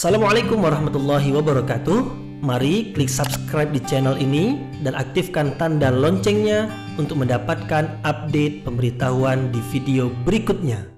Assalamualaikum warahmatullahi wabarakatuh. Mari klik subscribe di channel ini dan aktifkan tanda loncengnya untuk mendapatkan update pemberitahuan di video berikutnya.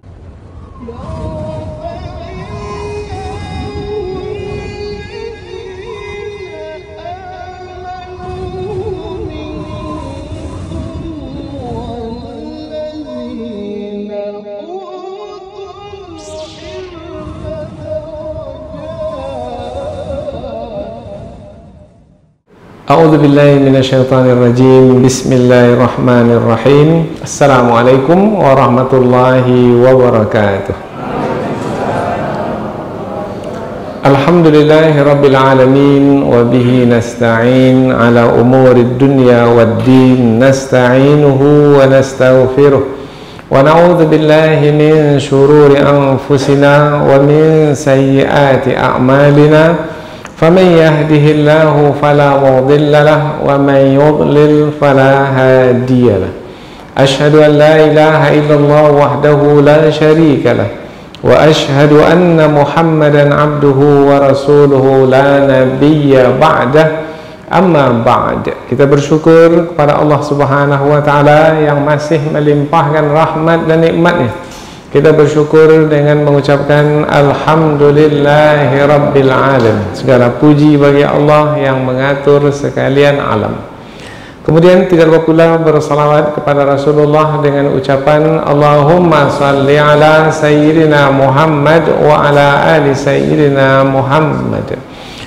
A'udzu billahi minasyaitonir rajim. Bismillahirrahmanirrahim. Assalamualaikum warahmatullahi wabarakatuh. Alhamdulillahi rabbil alamin wa bihi nasta'in ala umurid dunya waddin. Nasta'inuhu wa nastaghfiruh wa na'udzu billahi min shururi anfusina wa min sayyiati a'malina. فمن يهده الله فلا مضل له ومن يضلل فلا هادي له أشهد أن لا إله إلا الله وحده لا شريك له وأشهد أن محمدا عبده ورسوله لا نبي بعده أما بعد. Kita bersyukur kepada Allah Subhanahu wa taala yang masih melimpahkan rahmat dan nikmatnya. Kita bersyukur dengan mengucapkan Alhamdulillahi Rabbil Alamin. Segala puji bagi Allah yang mengatur sekalian alam. Kemudian tidak lupa pula bersalawat kepada Rasulullah dengan ucapan Allahumma salli ala Sayyidina Muhammad wa ala ali Sayyidina Muhammad.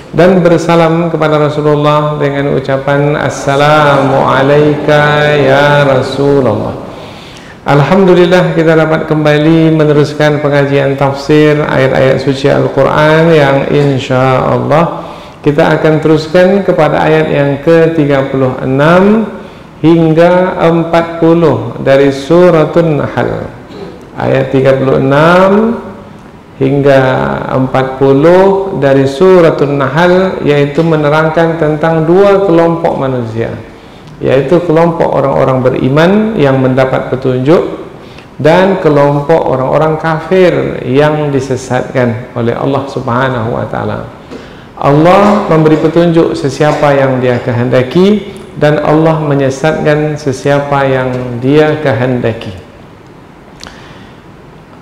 Dan bersalam kepada Rasulullah dengan ucapan Assalamu alayka ya Rasulullah. Alhamdulillah, kita dapat kembali meneruskan pengajian tafsir ayat-ayat suci Al-Quran yang insya Allah kita akan teruskan kepada ayat yang ke-36 hingga 40 dari Suratun Nahl. Ayat 36 hingga 40 dari Suratun Nahl, yaitu menerangkan tentang dua kelompok manusia, yaitu kelompok orang-orang beriman yang mendapat petunjuk dan kelompok orang-orang kafir yang disesatkan oleh Allah Subhanahu wa taala. Allah memberi petunjuk sesiapa yang Dia kehendaki dan Allah menyesatkan sesiapa yang Dia kehendaki.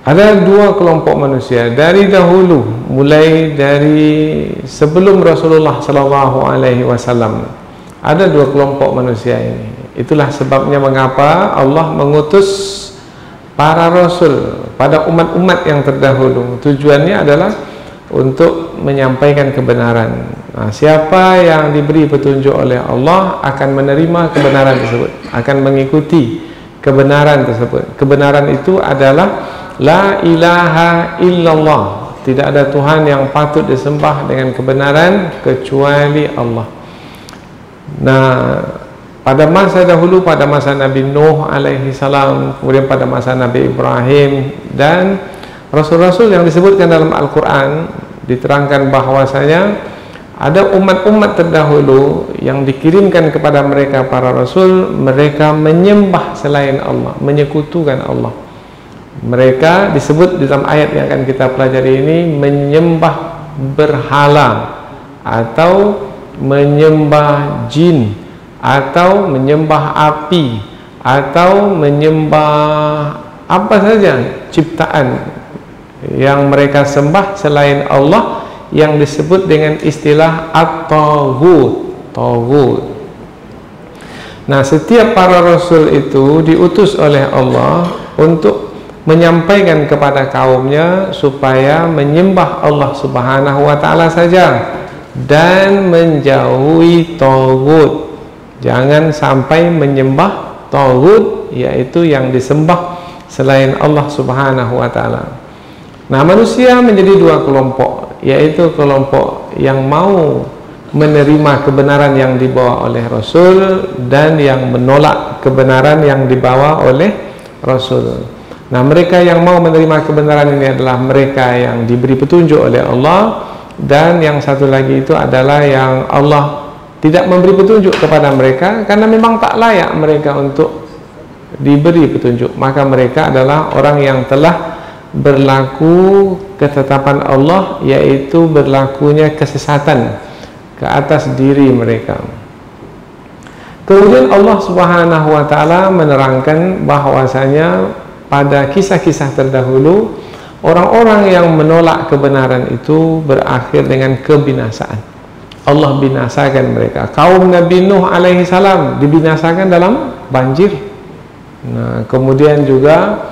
Ada dua kelompok manusia dari dahulu, mulai dari sebelum Rasulullah sallallahu alaihi wasallam. Ada dua kelompok manusia ini. Itulah sebabnya mengapa Allah mengutus para rasul pada umat-umat yang terdahulu. Tujuannya adalah untuk menyampaikan kebenaran. Nah, siapa yang diberi petunjuk oleh Allah akan menerima kebenaran tersebut, akan mengikuti kebenaran tersebut. Kebenaran itu adalah la ilaha illallah. Tidak ada Tuhan yang patut disembah dengan kebenaran kecuali Allah. Nah, pada masa dahulu, pada masa Nabi Nuh alaihi salam, kemudian pada masa Nabi Ibrahim dan rasul-rasul yang disebutkan dalam Al-Quran, diterangkan bahwasanya ada umat-umat terdahulu yang dikirimkan kepada mereka para rasul, mereka menyembah selain Allah, menyekutukan Allah. Mereka disebut di dalam ayat yang akan kita pelajari ini menyembah berhala atau menyembah jin atau menyembah api atau menyembah apa saja ciptaan yang mereka sembah selain Allah, yang disebut dengan istilah at-taghut. Nah, setiap para rasul itu diutus oleh Allah untuk menyampaikan kepada kaumnya supaya menyembah Allah Subhanahu wa taala saja dan menjauhi taghut. Jangan sampai menyembah taghut, yaitu yang disembah selain Allah Subhanahu wa taala. Nah, manusia menjadi dua kelompok, yaitu kelompok yang mau menerima kebenaran yang dibawa oleh Rasul dan yang menolak kebenaran yang dibawa oleh Rasul. Nah, mereka yang mau menerima kebenaran ini adalah mereka yang diberi petunjuk oleh Allah, dan yang satu lagi itu adalah yang Allah tidak memberi petunjuk kepada mereka karena memang tak layak mereka untuk diberi petunjuk. Maka mereka adalah orang yang telah berlaku ketetapan Allah, yaitu berlakunya kesesatan ke atas diri mereka. Kemudian Allah Subhanahu wa taala menerangkan bahwasanya pada kisah-kisah terdahulu orang-orang yang menolak kebenaran itu berakhir dengan kebinasaan. Allah binasakan mereka. Kaum Nabi Nuh alaihi salam dibinasakan dalam banjir. Nah, kemudian juga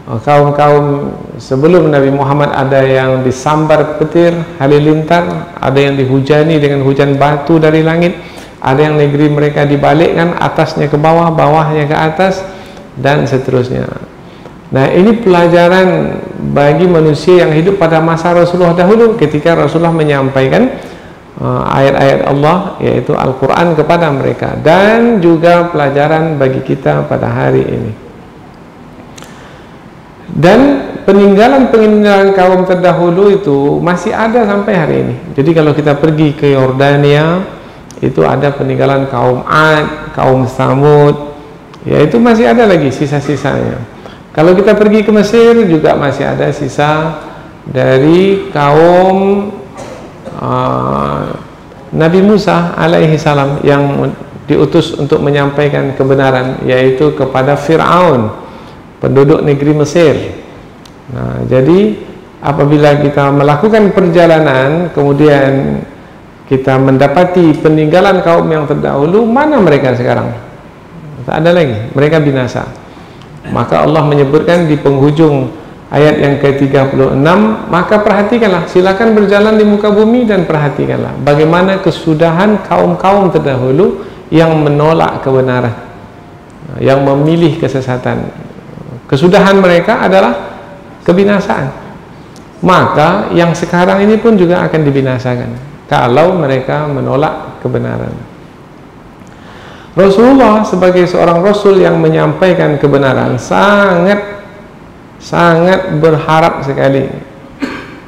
kaum-kaum sebelum Nabi Muhammad ada yang disambar petir halilintar, ada yang dihujani dengan hujan batu dari langit, ada yang negeri mereka dibalikkan, atasnya ke bawah, bawahnya ke atas, dan seterusnya. Nah, ini pelajaran bagi manusia yang hidup pada masa Rasulullah dahulu ketika Rasulullah menyampaikan ayat-ayat Allah, yaitu Al-Quran kepada mereka, dan juga pelajaran bagi kita pada hari ini. Dan peninggalan-peninggalan kaum terdahulu itu masih ada sampai hari ini. Jadi kalau kita pergi ke Yordania, itu ada peninggalan kaum Ad, kaum Samud, yaitu masih ada lagi sisa-sisanya. Kalau kita pergi ke Mesir juga masih ada sisa dari kaum Nabi Musa alaihi salam yang diutus untuk menyampaikan kebenaran, yaitu kepada Fir'aun, penduduk negeri Mesir. Nah, jadi apabila kita melakukan perjalanan kemudian kita mendapati peninggalan kaum yang terdahulu, mana mereka sekarang? Tak ada lagi, mereka binasa. Maka Allah menyebutkan di penghujung ayat yang ke-36, maka perhatikanlah, silakan berjalan di muka bumi dan perhatikanlah bagaimana kesudahan kaum-kaum terdahulu yang menolak kebenaran, yang memilih kesesatan. Kesudahan mereka adalah kebinasaan. Maka yang sekarang ini pun juga akan dibinasakan kalau mereka menolak kebenaran. Rasulullah sebagai seorang Rasul yang menyampaikan kebenaran sangat berharap sekali,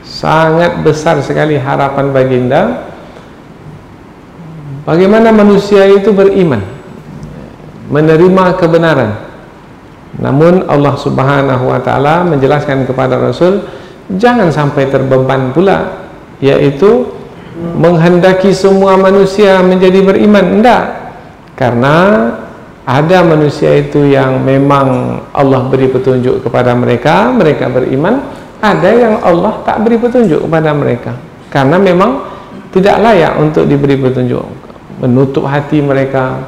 sangat besar sekali harapan baginda bagaimana manusia itu beriman, menerima kebenaran. Namun Allah Subhanahu wa taala menjelaskan kepada Rasul jangan sampai terbeban pula, yaitu menghendaki semua manusia menjadi beriman. Tidak, karena ada manusia itu yang memang Allah beri petunjuk kepada mereka, mereka beriman. Ada yang Allah tak beri petunjuk kepada mereka, karena memang tidak layak untuk diberi petunjuk. Menutup hati mereka,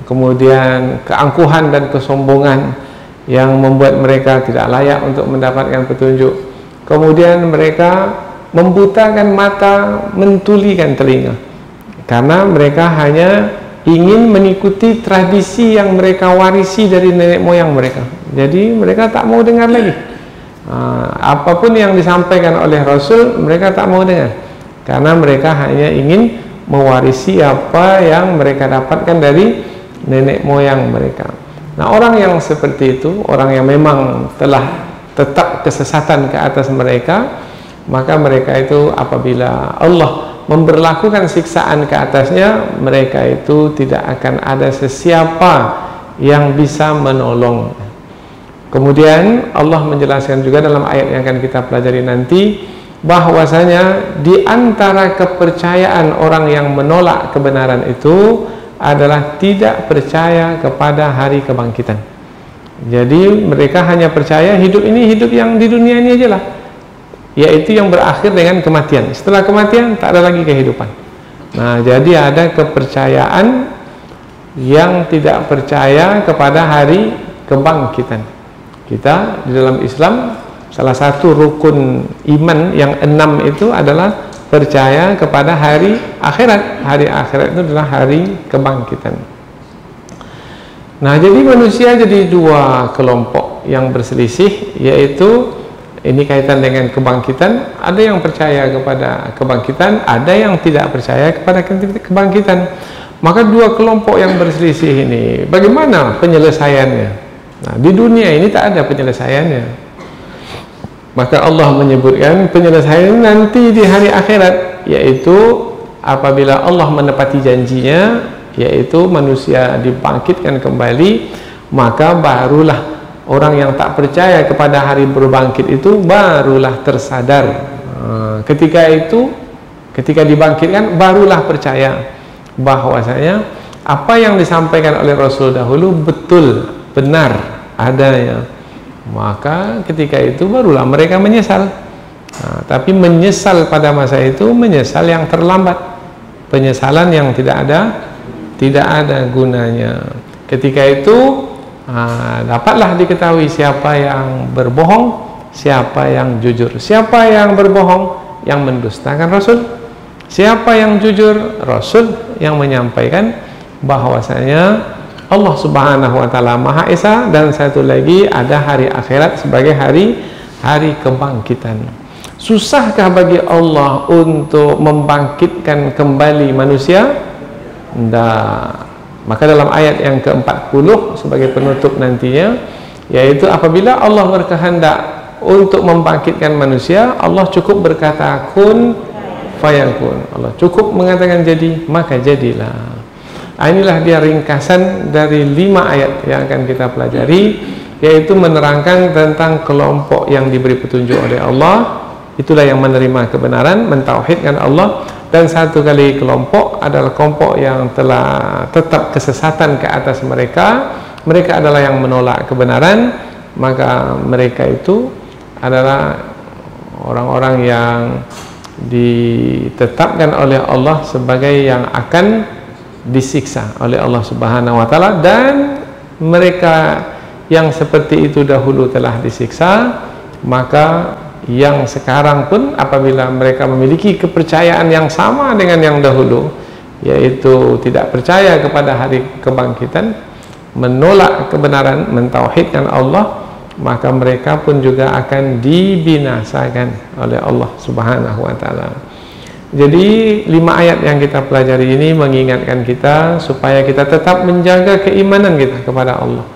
kemudian keangkuhan dan kesombongan yang membuat mereka tidak layak untuk mendapatkan petunjuk. Kemudian mereka membutakan mata, mentulikan telinga, karena mereka hanya ingin mengikuti tradisi yang mereka warisi dari nenek moyang mereka. Jadi mereka tak mau dengar lagi. Apapun yang disampaikan oleh Rasul mereka tak mau dengar, karena mereka hanya ingin mewarisi apa yang mereka dapatkan dari nenek moyang mereka. Nah, orang yang seperti itu, orang yang memang telah tetap kesesatan ke atas mereka, maka mereka itu apabila Allah memberlakukan siksaan ke atasnya, mereka itu tidak akan ada sesiapa yang bisa menolong. Kemudian Allah menjelaskan juga dalam ayat yang akan kita pelajari nanti, bahwasanya di antara kepercayaan orang yang menolak kebenaran itu adalah tidak percaya kepada hari kebangkitan. Jadi mereka hanya percaya hidup ini, hidup yang di dunia ini aja lah, yaitu yang berakhir dengan kematian. Setelah kematian tak ada lagi kehidupan. Nah, jadi ada kepercayaan yang tidak percaya kepada hari kebangkitan. Kita di dalam Islam, salah satu rukun iman yang 6 itu adalah percaya kepada hari akhirat. Hari akhirat itu adalah hari kebangkitan. Nah, jadi manusia jadi dua kelompok yang berselisih, yaitu ini kaitan dengan kebangkitan. Ada yang percaya kepada kebangkitan, ada yang tidak percaya kepada kebangkitan. Maka dua kelompok yang berselisih ini, bagaimana penyelesaiannya? Nah, di dunia ini tak ada penyelesaiannya. Maka Allah menyebutkan penyelesaian nanti di hari akhirat, yaitu apabila Allah menepati janjinya, yaitu manusia dibangkitkan kembali, maka barulah orang yang tak percaya kepada hari berbangkit itu barulah tersadar. Ketika dibangkitkan barulah percaya bahwasanya apa yang disampaikan oleh Rasul dahulu betul, benar adanya. Maka ketika itu barulah mereka menyesal. Tapi menyesal pada masa itu menyesal yang terlambat, penyesalan yang tidak ada gunanya. Ketika itu dapatlah diketahui siapa yang berbohong, siapa yang jujur. Siapa yang berbohong? Yang mendustakan Rasul. Siapa yang jujur? Rasul yang menyampaikan bahwasanya Allah Subhanahu wa taala Maha Esa, dan satu lagi ada hari akhirat sebagai hari kebangkitan. Susahkah bagi Allah untuk membangkitkan kembali manusia? Tidak. Maka dalam ayat yang ke-40 sebagai penutup nantinya, yaitu apabila Allah berkehendak untuk membangkitkan manusia, Allah cukup berkata kun fayakun. Allah cukup mengatakan jadi, maka jadilah. Inilah dia ringkasan dari 5 ayat yang akan kita pelajari, yaitu menerangkan tentang kelompok yang diberi petunjuk oleh Allah, itulah yang menerima kebenaran, mentauhidkan Allah. Dan satu kali kelompok adalah kelompok yang telah tetap kesesatan ke atas mereka. Mereka adalah yang menolak kebenaran. Maka mereka itu adalah orang-orang yang ditetapkan oleh Allah sebagai yang akan disiksa oleh Allah Subhanahu wa taala. Dan mereka yang seperti itu dahulu telah disiksa, maka yang sekarang pun apabila mereka memiliki kepercayaan yang sama dengan yang dahulu, yaitu tidak percaya kepada hari kebangkitan, menolak kebenaran, mentauhidkan Allah, maka mereka pun juga akan dibinasakan oleh Allah Subhanahu wa taala. Jadi 5 ayat yang kita pelajari ini mengingatkan kita supaya kita tetap menjaga keimanan kita kepada Allah,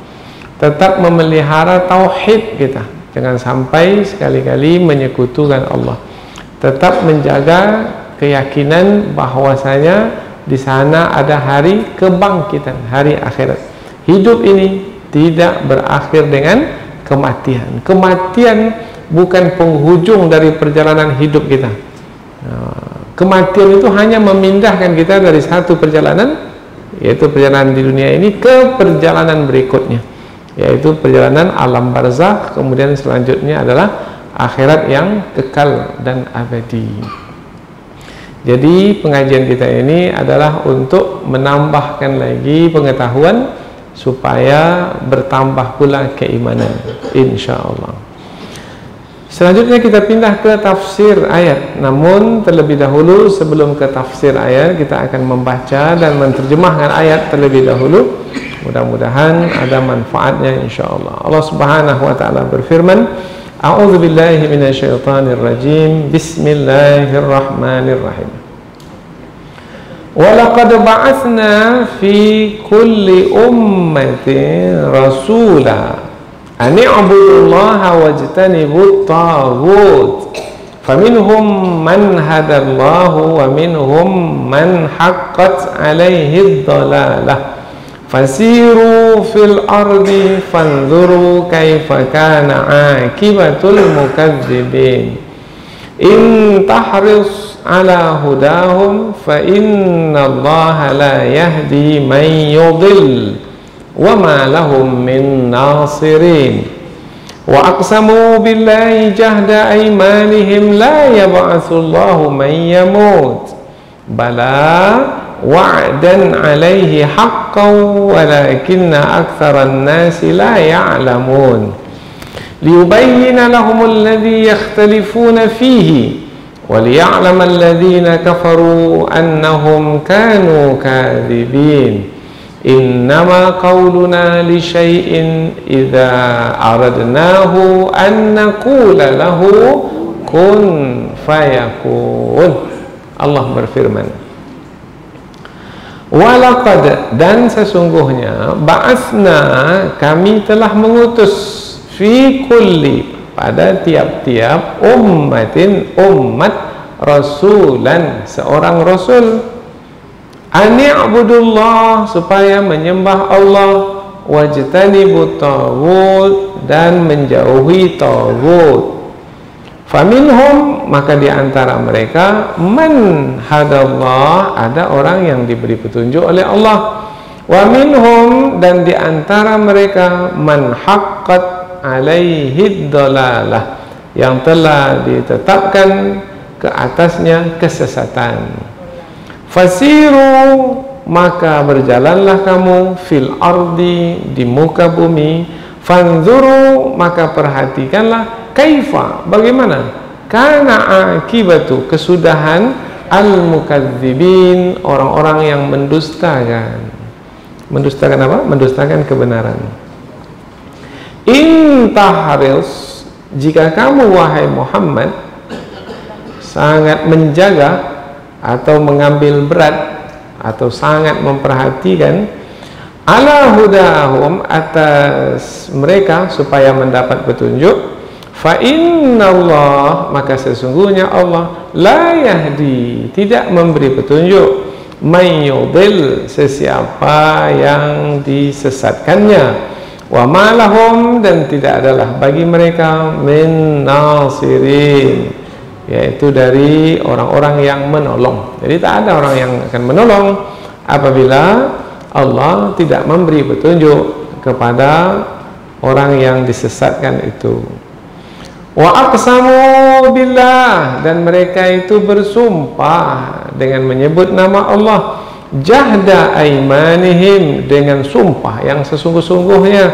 tetap memelihara tauhid kita, jangan sampai sekali-kali menyekutukan Allah. Tetap menjaga keyakinan bahwasanya di sana ada hari kebangkitan, hari akhirat. Hidup ini tidak berakhir dengan kematian. Kematian bukan penghujung dari perjalanan hidup kita. Kematian itu hanya memindahkan kita dari satu perjalanan, yaitu perjalanan di dunia ini, ke perjalanan berikutnya, yaitu perjalanan alam barzakh. Kemudian selanjutnya adalah akhirat yang kekal dan abadi. Jadi pengajian kita ini adalah untuk menambahkan lagi pengetahuan supaya bertambah pula keimanan, insyaallah. Selanjutnya kita pindah ke tafsir ayat. Namun terlebih dahulu, sebelum ke tafsir ayat, kita akan membaca dan menerjemahkan ayat terlebih dahulu. Mudah-mudahan ada manfaatnya insyaallah. Allah Subhanahu wa taala berfirman, A'udzu billahi minasyaitonir rajim. Bismillahirrahmanirrahim. Wa laqad ba'atsna fi kulli ummatin rasula an i'budullaha wajtanibut taghut. Faminhum man hadallahu wa minhum man haqqat 'alaihi ad-dalalah. Fasiru fil ardi fanzuru kaifa kana akibatul mukadzibin. In tahris ala hudahum fa innallaha la yahdi man yudhill wa ma lahum min nasirin. Wa aqsamu billahi jahda aymanihim la yab'atsullahu man yamut. Bala wa'dan 'alaihi haqqan walakinna aktsaran nasi la ya'lamun. Liyubayyina lahumul ladzi yakhtalifuna fihi wa liya'lama alladhina kafaru annahum kanu kadhibin. Innama qawluna li syai'in idza aradnahu an naqula lahu kun fayakun. Allah berfirman, walaqad, dan sesungguhnya, ba'atsna, kami telah mengutus, fi kulli, pada tiap-tiap ummatin, umat, rasulan, seorang rasul, ani'budullah, supaya menyembah Allah, wajtanibut taghut, dan menjauhi taghut. Faminhum, maka di antara mereka, man hadallah, ada orang yang diberi petunjuk oleh Allah. Wa minhum, dan di antara mereka, man haqqat alaihi dhalalah, yang telah ditetapkan ke atasnya kesesatan. Fasiru, maka berjalanlah kamu fil ardi, di muka bumi. Fanzuru, maka perhatikanlah, kaifa, bagaimana, kana akibatu, kesudahan, al-mukadzibin, orang-orang yang mendustakan. Mendustakan apa? Mendustakan kebenaran. In tahris, jika kamu wahai Muhammad sangat menjaga atau mengambil berat atau sangat memperhatikan ala hudahum, atas mereka supaya mendapat petunjuk, fa innallah, maka sesungguhnya Allah la yahdi, tidak memberi petunjuk, may yudil, sesiapa yang disesatkannya, wa ma lahum, dan tidak adalah bagi mereka min nasirin, yaitu dari orang-orang yang menolong. Jadi tak ada orang yang akan menolong apabila Allah tidak memberi petunjuk kepada orang yang disesatkan itu. Wa aqsamu billah, dan mereka itu bersumpah dengan menyebut nama Allah, jahda aimanihim, dengan sumpah yang sesungguh-sungguhnya.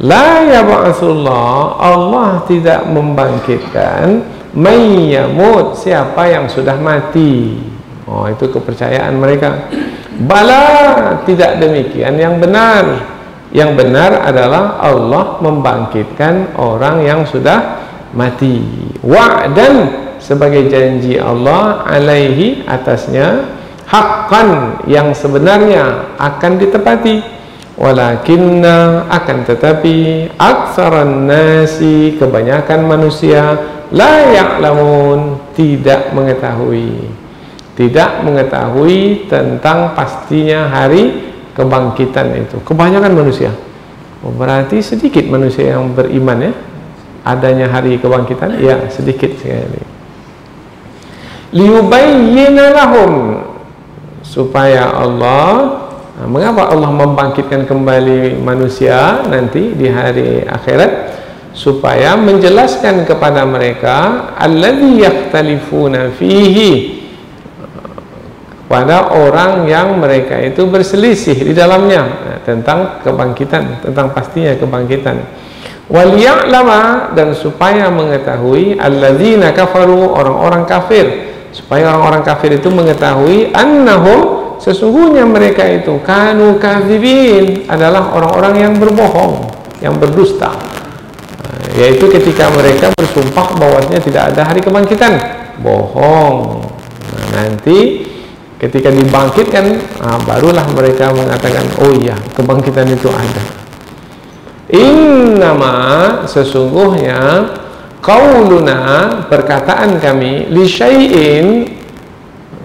La yab'atsullah, Allah tidak membangkitkan may yamut, siapa yang sudah mati. Oh, itu kepercayaan mereka. Bala, tidak demikian yang benar. Yang benar adalah Allah membangkitkan orang yang sudah mati. Wa'dan, sebagai janji Allah, alaihi, atasnya, haqqan, yang sebenarnya akan ditepati. Walakinna, akan tetapi, aktsaran nasi, kebanyakan manusia, la ya'lamun, tidak mengetahui. Tidak mengetahui tentang pastinya hari kebangkitan itu. Kebanyakan manusia. Berarti sedikit manusia yang beriman ya, adanya hari kebangkitan, ya sedikit sekali. Liyubayyina lahum, supaya Allah, mengapa Allah membangkitkan kembali manusia nanti di hari akhirat? Supaya menjelaskan kepada mereka alladzi yakhtalifuna fihi, pada orang yang mereka itu berselisih di dalamnya tentang kebangkitan, tentang pastinya kebangkitan. Wal ya'lama, dan supaya mengetahui alladzina kafaru, orang-orang kafir, supaya orang-orang kafir itu mengetahui annahum, sesungguhnya mereka itu kanu kadzibin, adalah orang-orang yang berbohong, yang berdusta. Yaitu ketika mereka bersumpah bahwasanya tidak ada hari kebangkitan, bohong. Nah, nanti ketika dibangkitkan, barulah mereka mengatakan, oh iya, kebangkitan itu ada. Innama, sesungguhnya, qauluna, perkataan kami, li syai'in,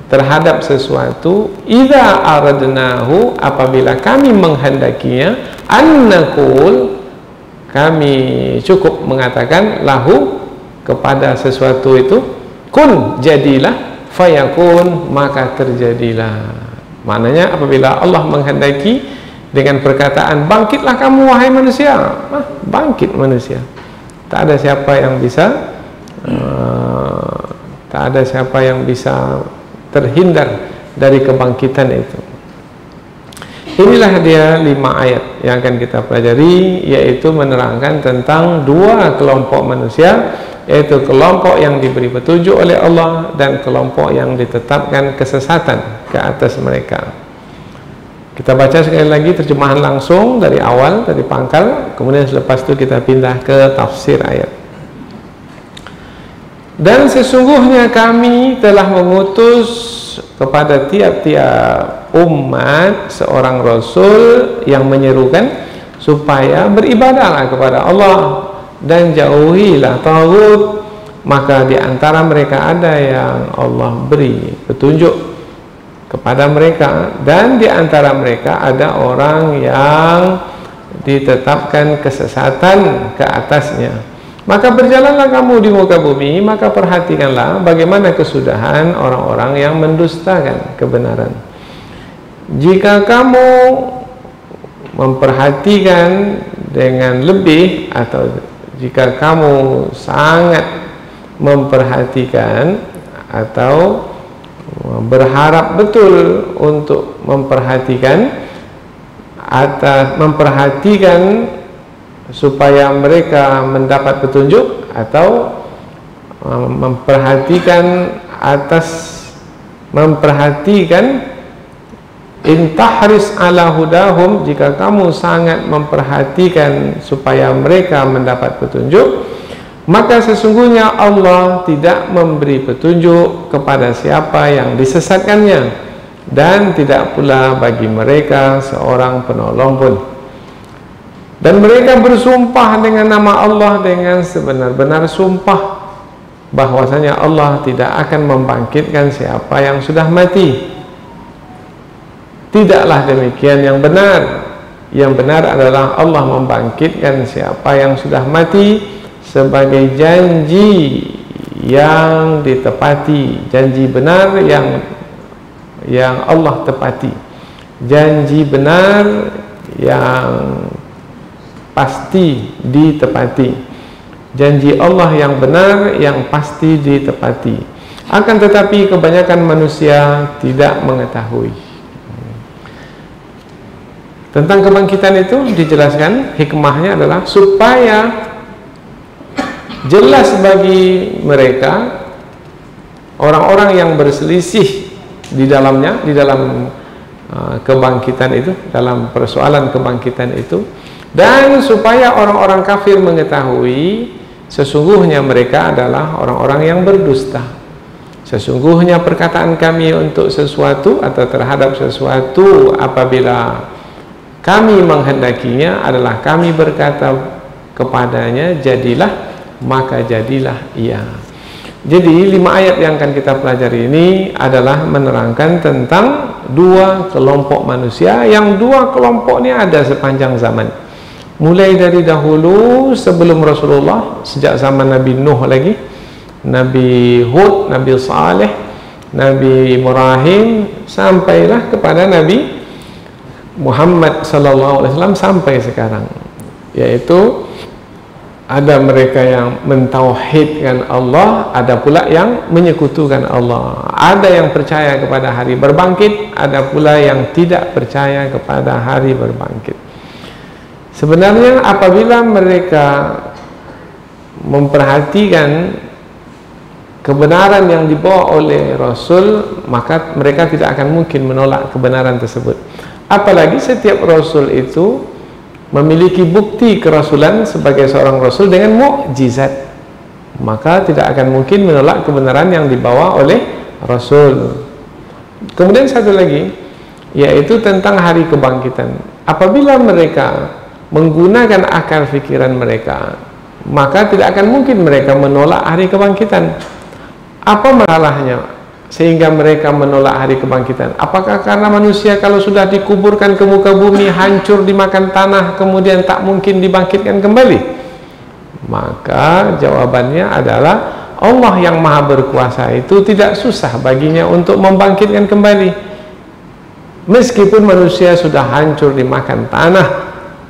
terhadap sesuatu, idza aradnahu, apabila kami menghendakinya, annaqul, kami cukup mengatakan, lahu, kepada sesuatu itu, kun, jadilah, fayakun, maka terjadilah. Maknanya apabila Allah menghendaki dengan perkataan bangkitlah kamu wahai manusia, bangkit manusia. Tak ada siapa yang bisa terhindar dari kebangkitan itu. Inilah dia 5 ayat yang akan kita pelajari, yaitu menerangkan tentang 2 kelompok manusia, yaitu kelompok yang diberi petunjuk oleh Allah dan kelompok yang ditetapkan kesesatan ke atas mereka. Kita baca sekali lagi terjemahan langsung dari awal, dari pangkal, kemudian selepas itu kita pindah ke tafsir ayat. Dan sesungguhnya kami telah mengutus kepada tiap-tiap umat seorang rasul yang menyerukan supaya beribadahlah kepada Allah dan jauhilah taghut. Maka di antara mereka ada yang Allah beri petunjuk kepada mereka, dan di antara mereka ada orang yang ditetapkan kesesatan ke atasnya. Maka berjalanlah kamu di muka bumi, maka perhatikanlah bagaimana kesudahan orang-orang yang mendustakan kebenaran. Jika kamu memperhatikan dengan lebih, atau jika kamu sangat memperhatikan atau berharap betul untuk memperhatikan supaya mereka mendapat petunjuk, atau memperhatikan intahris ala hudahum, jika kamu sangat memperhatikan supaya mereka mendapat petunjuk, maka sesungguhnya Allah tidak memberi petunjuk kepada siapa yang disesatkannya, dan tidak pula bagi mereka seorang penolong pun. Dan mereka bersumpah dengan nama Allah dengan sebenar-benar sumpah bahwasanya Allah tidak akan membangkitkan siapa yang sudah mati. Tidaklah demikian yang benar. Yang benar adalah Allah membangkitkan siapa yang sudah mati sebagai janji yang ditepati, janji benar yang Allah tepati, janji benar yang pasti ditepati, janji Allah yang benar yang pasti ditepati. Akan tetapi kebanyakan manusia tidak mengetahui. Tentang kebangkitan itu dijelaskan, hikmahnya adalah supaya jelas bagi mereka, orang-orang yang berselisih di dalamnya, di dalam kebangkitan itu, dalam persoalan kebangkitan itu, dan supaya orang-orang kafir mengetahui sesungguhnya mereka adalah orang-orang yang berdusta. Sesungguhnya perkataan kami untuk sesuatu atau terhadap sesuatu apabila kami menghendakinya adalah kami berkata kepadanya jadilah, maka jadilah ia. Jadi 5 ayat yang akan kita pelajari ini adalah menerangkan tentang dua kelompok manusia, yang dua kelompok ini ada sepanjang zaman. Mulai dari dahulu sebelum Rasulullah, sejak zaman Nabi Nuh lagi, Nabi Hud, Nabi Saleh, Nabi Ibrahim, sampailah kepada Nabi Muhammad SAW sampai sekarang. Yaitu ada mereka yang mentauhidkan Allah, ada pula yang menyekutukan Allah. Ada yang percaya kepada hari berbangkit, ada pula yang tidak percaya kepada hari berbangkit. Sebenarnya apabila mereka memperhatikan kebenaran yang dibawa oleh Rasul, maka mereka tidak akan mungkin menolak kebenaran tersebut. Apalagi setiap Rasul itu memiliki bukti kerasulan sebagai seorang Rasul dengan mukjizat, maka tidak akan mungkin menolak kebenaran yang dibawa oleh Rasul. Kemudian satu lagi, yaitu tentang hari kebangkitan. Apabila mereka menggunakan akal fikiran mereka, maka tidak akan mungkin mereka menolak hari kebangkitan. Apa masalahnya sehingga mereka menolak hari kebangkitan? Apakah karena manusia kalau sudah dikuburkan ke muka bumi hancur dimakan tanah kemudian tak mungkin dibangkitkan kembali? Maka jawabannya adalah Allah yang maha berkuasa itu tidak susah baginya untuk membangkitkan kembali. Meskipun manusia sudah hancur dimakan tanah.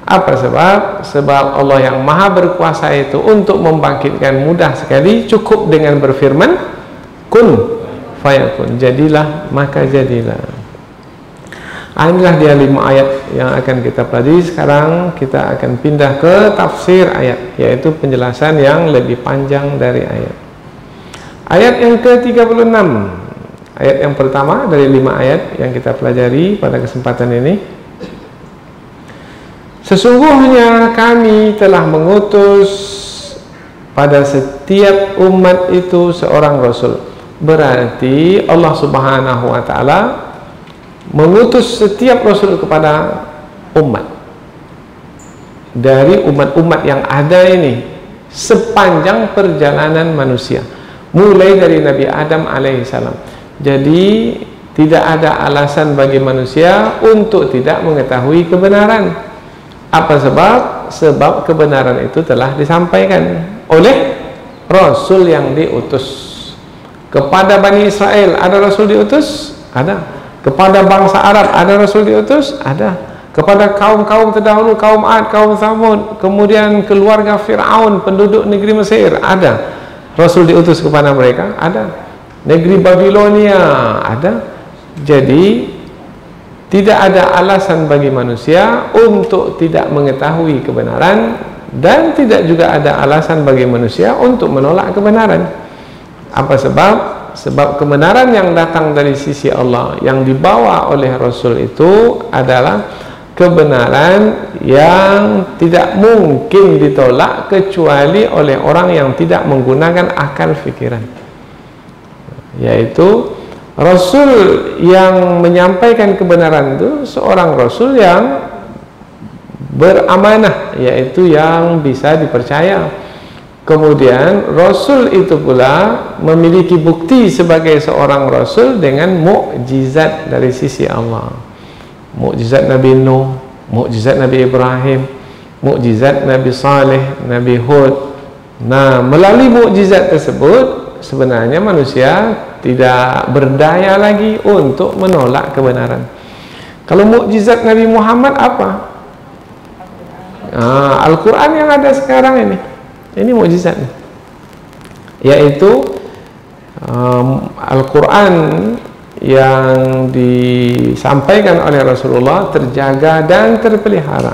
Apa sebab? Sebab Allah yang maha berkuasa itu untuk membangkitkan mudah sekali, cukup dengan berfirman kun fayakun, jadilah maka jadilah. Inilah dia 5 ayat yang akan kita pelajari. Sekarang kita akan pindah ke tafsir ayat, yaitu penjelasan yang lebih panjang dari ayat. Ayat yang ke-36, ayat yang pertama dari 5 ayat yang kita pelajari pada kesempatan ini. Sesungguhnya kami telah mengutus pada setiap umat itu seorang Rasul. Berarti Allah Subhanahu wa ta'ala mengutus setiap Rasul kepada umat. Dari umat-umat yang ada ini sepanjang perjalanan manusia, mulai dari Nabi Adam alaihissalam. Jadi tidak ada alasan bagi manusia untuk tidak mengetahui kebenaran. Apa sebab? Sebab kebenaran itu telah disampaikan oleh Rasul yang diutus. Kepada Bani Israel ada Rasul diutus? Ada. Kepada bangsa Arab ada Rasul diutus? Ada. Kepada kaum-kaum terdahulu, kaum Ad, kaum Thamud, kemudian keluarga Fir'aun, penduduk negeri Mesir, ada Rasul diutus kepada mereka? Ada. Negeri Babilonia, ada. Jadi tidak ada alasan bagi manusia untuk tidak mengetahui kebenaran, dan tidak juga ada alasan bagi manusia untuk menolak kebenaran. Apa sebab? Sebab kebenaran yang datang dari sisi Allah yang dibawa oleh Rasul itu adalah kebenaran yang tidak mungkin ditolak kecuali oleh orang yang tidak menggunakan akal fikiran, yaitu Rasul yang menyampaikan kebenaran itu seorang Rasul yang beramanah, yaitu yang bisa dipercaya. Kemudian Rasul itu pula memiliki bukti sebagai seorang Rasul dengan mukjizat dari sisi Allah. Mukjizat Nabi Nuh, mukjizat Nabi Ibrahim, mukjizat Nabi Saleh, Nabi Hud. Nah, melalui mukjizat tersebut sebenarnya manusia tidak berdaya lagi untuk menolak kebenaran. Kalau mukjizat Nabi Muhammad apa? Al-Quran yang ada sekarang ini mukjizat, yaitu Al-Quran yang disampaikan oleh Rasulullah terjaga dan terpelihara.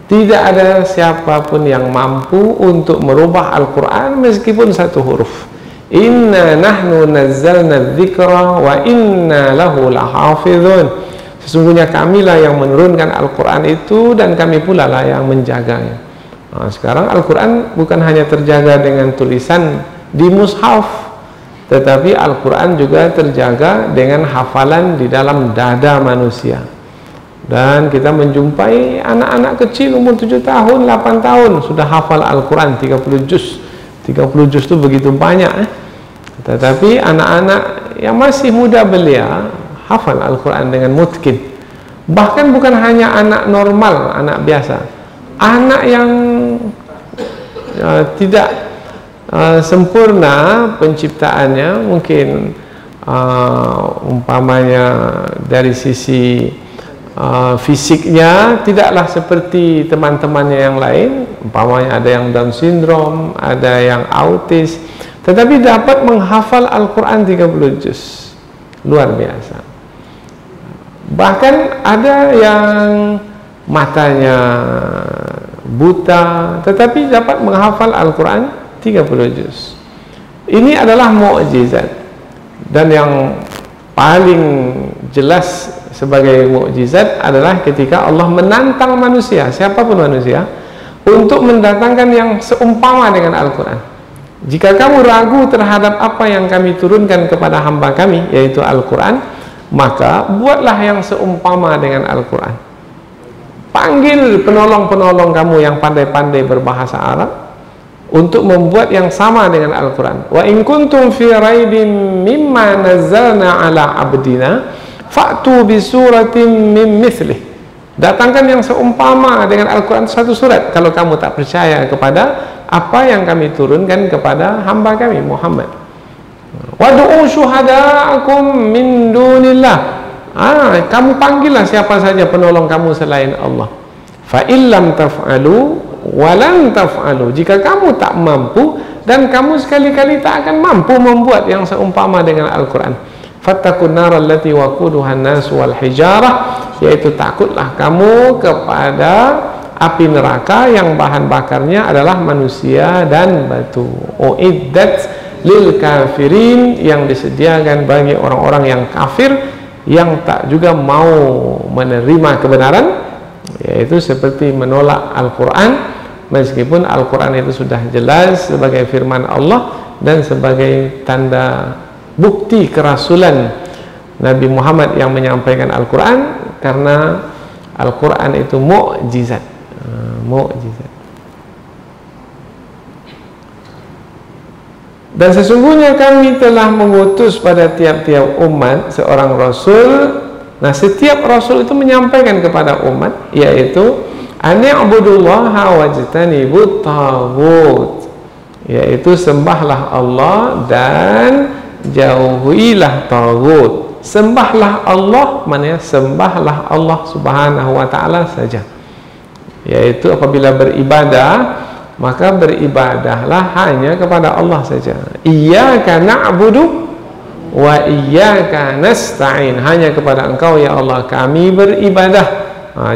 Tidak ada siapapun yang mampu untuk merubah Al-Quran meskipun satu huruf. Inna nahnu nazzalna dzikra wa inna lahu lahafizun. Sesungguhnya kamilah yang menurunkan Al-Quran itu dan kami pula lah yang menjaganya. Nah, sekarang Al-Quran bukan hanya terjaga dengan tulisan di mushaf, tetapi Al-Quran juga terjaga dengan hafalan di dalam dada manusia. Dan kita menjumpai anak-anak kecil umur 7 tahun, 8 tahun sudah hafal Al-Quran 30 juz. 30 juz itu begitu banyak. Tetapi anak-anak yang masih muda belia hafal Al-Quran dengan mutkin. Bahkan bukan hanya anak normal, anak biasa, anak yang tidak sempurna penciptaannya, mungkin umpamanya dari sisi fisiknya tidaklah seperti teman-temannya yang lain, umpamanya ada yang Down syndrome, ada yang autis, tetapi dapat menghafal Al-Quran 30 juz. Luar biasa. Bahkan ada yang matanya buta tetapi dapat menghafal Al-Quran 30 juz. Ini adalah mukjizat, dan yang paling jelas sebagai mukjizat adalah ketika Allah menantang manusia, siapapun manusia, untuk mendatangkan yang seumpama dengan Al-Quran. Jika kamu ragu terhadap apa yang kami turunkan kepada hamba kami, yaitu Al-Quran, maka buatlah yang seumpama dengan Al-Quran. Panggil penolong-penolong kamu yang pandai-pandai berbahasa Arab untuk membuat yang sama dengan Al-Quran. Wa in kuntum fi raibin mimma nazzalna ala abdina fa'tu bi suratin min mithlih. Datangkan yang seumpama dengan Al-Quran satu surat kalau kamu tak percaya kepada apa yang kami turunkan kepada hamba kami Muhammad. Wad'u syuhada'akum min dunillah. Kamu panggillah siapa saja penolong kamu selain Allah. Fa illam taf'alu wa lan taf'alu. Jika kamu tak mampu, dan kamu sekali-kali tak akan mampu membuat yang seumpama dengan Al-Quran, fattaqun nar allati waquduha an-nas wal hijarah, yaitu takutlah kamu kepada api neraka yang bahan bakarnya adalah manusia dan batu. Uiddat lil kafirin, yang disediakan bagi orang-orang yang kafir yang tak juga mau menerima kebenaran, yaitu seperti menolak Al-Quran, meskipun Al-Quran itu sudah jelas sebagai firman Allah dan sebagai tanda bukti kerasulan Nabi Muhammad yang menyampaikan Al-Quran, karena Al-Quran itu mukjizat. Mukjizat. Dan sesungguhnya kami telah mengutus pada tiap-tiap umat seorang Rasul. Nah, setiap Rasul itu menyampaikan kepada umat, yaitu Ani'budullaha wajtanibut taghut, yaitu sembahlah Allah dan jauhilah taghut. Sembahlah Allah, maknanya sembahlah Allah Subhanahu wa taala saja. Yaitu apabila beribadah, maka beribadahlah hanya kepada Allah saja. Iyyaka na'budu wa iyyaka nasta'in, hanya kepada Engkau ya Allah kami beribadah.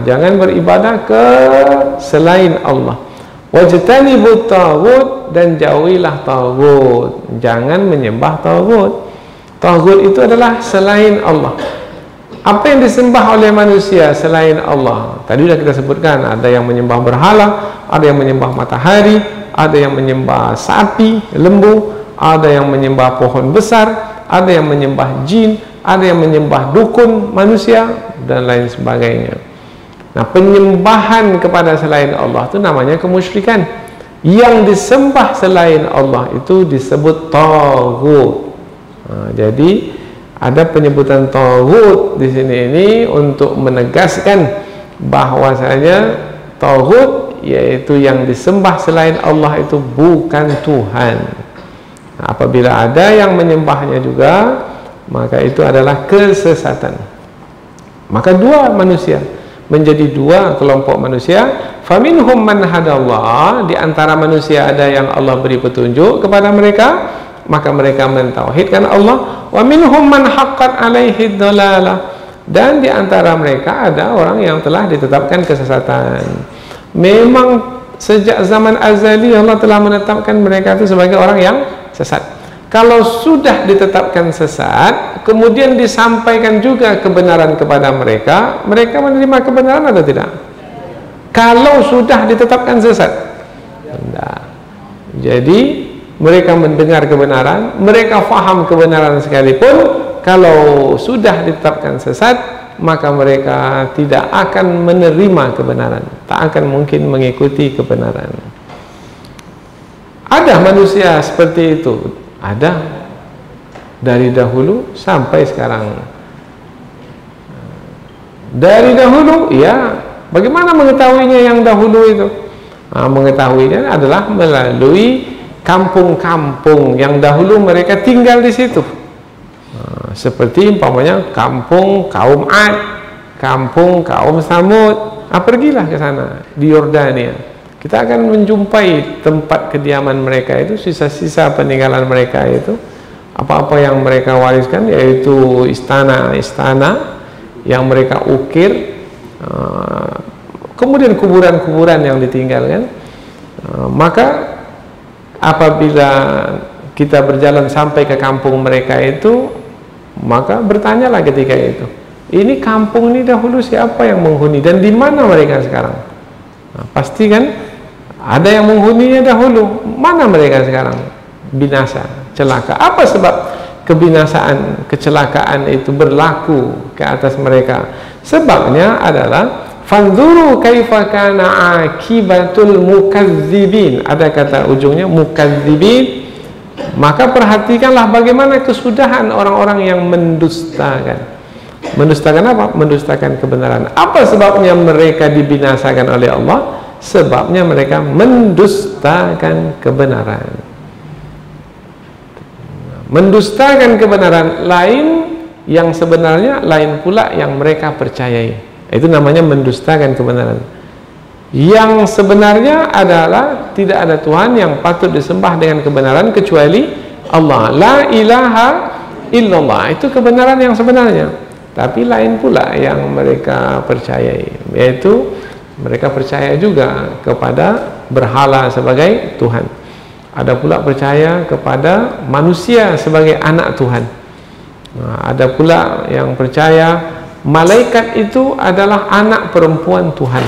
Jangan beribadah ke selain Allah. Wajtanibut taghut, dan jauhilah taghut. Jangan menyembah taghut. Taghut itu adalah selain Allah. Apa yang disembah oleh manusia selain Allah? Tadi sudah kita sebutkan, ada yang menyembah berhala, ada yang menyembah matahari, ada yang menyembah sapi, lembu, ada yang menyembah pohon besar, ada yang menyembah jin, ada yang menyembah dukun manusia, dan lain sebagainya. Nah, penyembahan kepada selain Allah itu namanya kemusyrikan. Yang disembah selain Allah itu disebut taghut. Jadi ada penyebutan taghut di sini ini untuk menegaskan bahwasanya taghut yaitu yang disembah selain Allah itu bukan Tuhan. Nah, apabila ada yang menyembahnya juga, maka itu adalah kesesatan. Maka dua manusia menjadi dua kelompok manusia. Faminhum man hadallah, di antara manusia ada yang Allah beri petunjuk kepada mereka, maka mereka mentauhidkan Allah. Wa minhum man haqqat alaihi dhalalah, dan di antara mereka ada orang yang telah ditetapkan kesesatan. Memang sejak zaman azali Allah telah menetapkan mereka itu sebagai orang yang sesat. Kalau sudah ditetapkan sesat, kemudian disampaikan juga kebenaran kepada mereka, mereka menerima kebenaran atau tidak? Kalau sudah ditetapkan sesat, tidak. Jadi mereka mendengar kebenaran, mereka faham kebenaran sekalipun, kalau sudah ditetapkan sesat, maka mereka tidak akan menerima kebenaran, tak akan mungkin mengikuti kebenaran. Ada manusia seperti itu. Ada dari dahulu sampai sekarang. Dari dahulu, ya, bagaimana mengetahuinya yang dahulu itu? Mengetahuinya adalah melalui kampung-kampung yang dahulu mereka tinggal di situ. Seperti umpamanya kampung kaum Ad, kampung kaum Samud. Pergilah ke sana di Yordania. Kita akan menjumpai tempat kediaman mereka itu, sisa-sisa peninggalan mereka itu, apa-apa yang mereka wariskan, yaitu istana-istana yang mereka ukir, kemudian kuburan-kuburan yang ditinggalkan. Maka apabila kita berjalan sampai ke kampung mereka itu, maka bertanyalah ketika itu, ini kampung ini dahulu siapa yang menghuni dan di mana mereka sekarang? Pasti kan ada yang menghuninya dahulu. Mana mereka sekarang? Binasa, celaka. Apa sebab kebinasaan, kecelakaan itu berlaku ke atas mereka? Sebabnya adalah fanzuru kaifa kana akibatul mukadzibin. Ada kata ujungnya mukadzibin. Maka perhatikanlah bagaimana kesudahan orang-orang yang mendustakan. Mendustakan apa? Mendustakan kebenaran. Apa sebabnya mereka dibinasakan oleh Allah? Sebabnya mereka mendustakan kebenaran. Mendustakan kebenaran lain yang sebenarnya, lain pula yang mereka percayai. Itu namanya mendustakan kebenaran. Yang sebenarnya adalah tidak ada Tuhan yang patut disembah dengan kebenaran kecuali Allah. La ilaha illallah, itu kebenaran yang sebenarnya. Tapi lain pula yang mereka percayai, yaitu mereka percaya juga kepada berhala sebagai Tuhan. Ada pula percaya kepada manusia sebagai anak Tuhan. Ada pula yang percaya malaikat itu adalah anak perempuan Tuhan,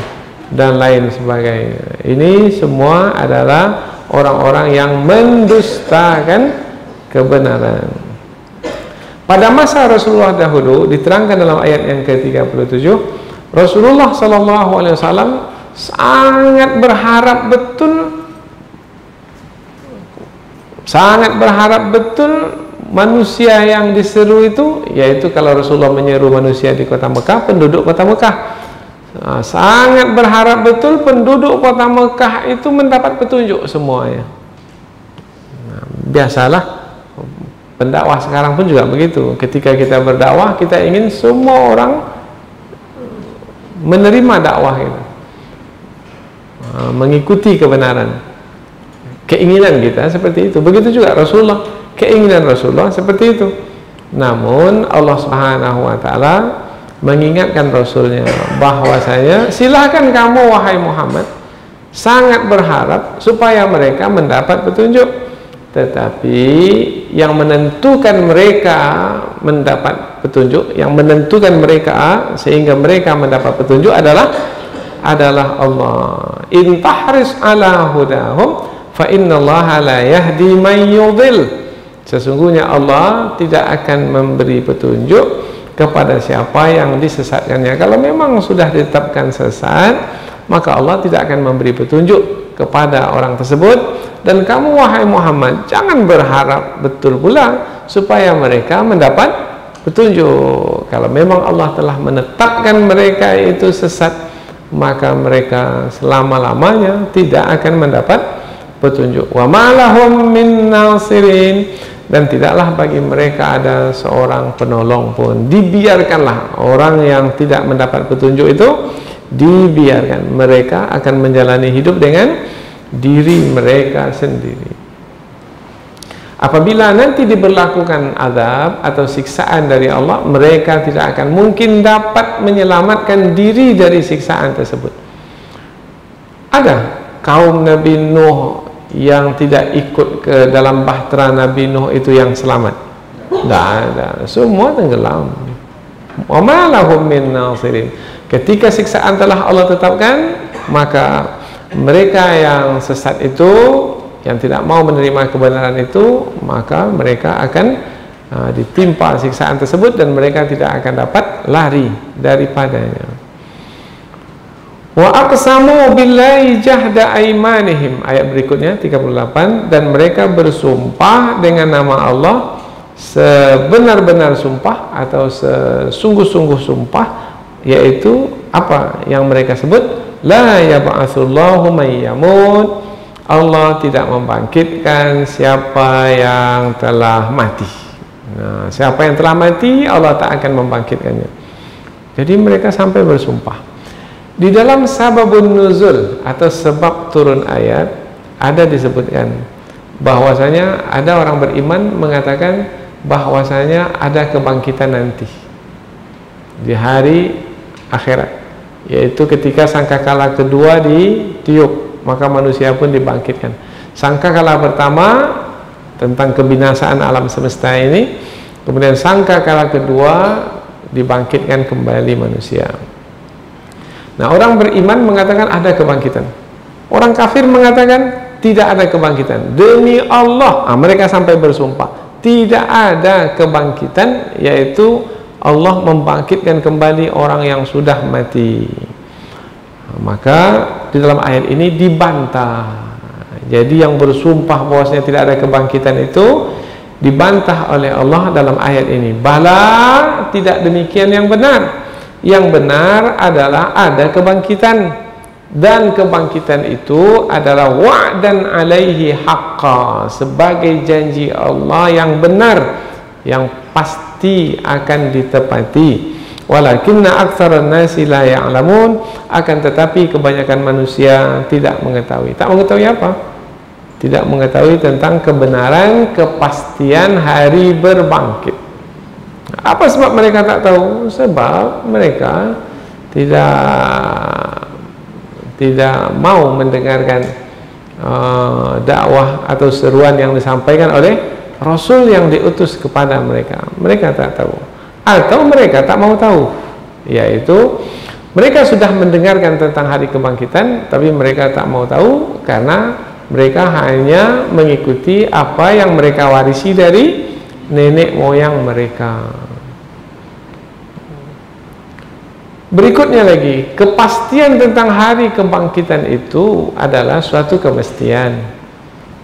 dan lain sebagainya. Ini semua adalah orang-orang yang mendustakan kebenaran. Pada masa Rasulullah dahulu, diterangkan dalam ayat yang ke-37, Rasulullah SAW sangat berharap betul manusia yang diseru itu, yaitu kalau Rasulullah menyeru manusia di kota Mekah, penduduk kota Mekah, sangat berharap betul penduduk kota Mekah itu mendapat petunjuk semuanya. Biasalah pendakwah sekarang pun juga begitu. Ketika kita berdakwah, kita ingin semua orang menerima dakwah itu, mengikuti kebenaran. Keinginan kita seperti itu. Begitu juga Rasulullah, keinginan Rasulullah seperti itu. Namun Allah Subhanahu wa taala mengingatkan Rasulnya bahwasanya silahkan kamu wahai Muhammad sangat berharap supaya mereka mendapat petunjuk, tetapi yang menentukan mereka mendapat petunjuk, yang menentukan mereka sehingga mereka mendapat petunjuk adalah Allah. In tahris ala hudahum fa innallaha la yahdi man yudhil. Sesungguhnya Allah tidak akan memberi petunjuk kepada siapa yang disesatkannya. Kalau memang sudah ditetapkan sesat, maka Allah tidak akan memberi petunjuk kepada orang tersebut. Dan kamu wahai Muhammad jangan berharap betul pula supaya mereka mendapat petunjuk. Kalau memang Allah telah menetapkan mereka itu sesat, maka mereka selama-lamanya tidak akan mendapat petunjuk. Wa ma lahum min nasirin, dan tidaklah bagi mereka ada seorang penolong pun. Dibiarkanlah orang yang tidak mendapat petunjuk itu, dibiarkan. Mereka akan menjalani hidup dengan diri mereka sendiri. Apabila nanti diberlakukan azab atau siksaan dari Allah, mereka tidak akan mungkin dapat menyelamatkan diri dari siksaan tersebut. Ada kaum Nabi Nuh yang tidak ikut ke dalam bahtera Nabi Nuh itu yang selamat? Tidak ada, semua tenggelam. Wa ma lahum min nasirin. Ketika siksaan telah Allah tetapkan, maka mereka yang sesat itu, yang tidak mau menerima kebenaran itu, maka mereka akan ditimpa siksaan tersebut dan mereka tidak akan dapat lari daripadanya. Wa aqsamu billahi jahda aimanihim. Ayat berikutnya 38, dan mereka bersumpah dengan nama Allah sebenar-benar sumpah atau sesungguh-sungguh sumpah, yaitu apa yang mereka sebut? La yab'atsullahu man yamut. Allah tidak membangkitkan siapa yang telah mati. Nah, siapa yang telah mati Allah tak akan membangkitkannya. Jadi mereka sampai bersumpah. Di dalam sababun nuzul atau sebab turun ayat ada disebutkan bahwasanya ada orang beriman mengatakan bahwasanya ada kebangkitan nanti di hari akhirat, yaitu ketika sangkakala kedua ditiup, maka manusia pun dibangkitkan. Sangkakala pertama tentang kebinasaan alam semesta ini, kemudian sangkakala kedua dibangkitkan kembali manusia. Nah, orang beriman mengatakan ada kebangkitan. Orang kafir mengatakan tidak ada kebangkitan. Demi Allah, mereka sampai bersumpah tidak ada kebangkitan, yaitu Allah membangkitkan kembali orang yang sudah mati. Maka di dalam ayat ini dibantah. Jadi yang bersumpah bahwasanya tidak ada kebangkitan itu dibantah oleh Allah dalam ayat ini. Bala, tidak demikian yang benar. Yang benar adalah ada kebangkitan, dan kebangkitan itu adalah wa'dan alaihi haqqa, sebagai janji Allah yang benar, yang pasti akan ditepati. Walakinna aktsaran nasi la ya'lamun, akan tetapi kebanyakan manusia tidak mengetahui. Tak mengetahui apa? Tidak mengetahui tentang kebenaran, kepastian hari berbangkit. Apa sebab mereka tak tahu? Sebab mereka tidak mau mendengarkan dakwah atau seruan yang disampaikan oleh Rasul yang diutus kepada mereka. Mereka tak tahu, atau mereka tak mau tahu, yaitu mereka sudah mendengarkan tentang hari kebangkitan, tapi mereka tak mau tahu karena mereka hanya mengikuti apa yang mereka warisi dari nenek moyang mereka. Berikutnya lagi, kepastian tentang hari kebangkitan itu adalah suatu kemestian.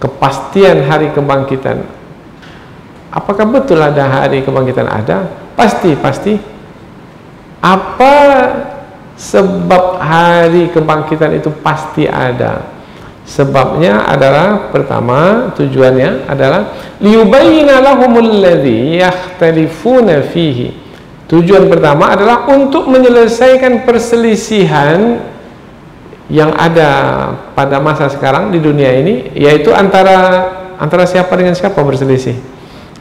Kepastian hari kebangkitan. Apakah betul ada hari kebangkitan? Ada, pasti. Apa sebab hari kebangkitan itu pasti ada. Sebabnya adalah, pertama, tujuannya adalah liyubayyina lahumul ladzi yakhtalifuna fihi. Tujuan pertama adalah untuk menyelesaikan perselisihan yang ada pada masa sekarang di dunia ini, yaitu antara siapa dengan siapa berselisih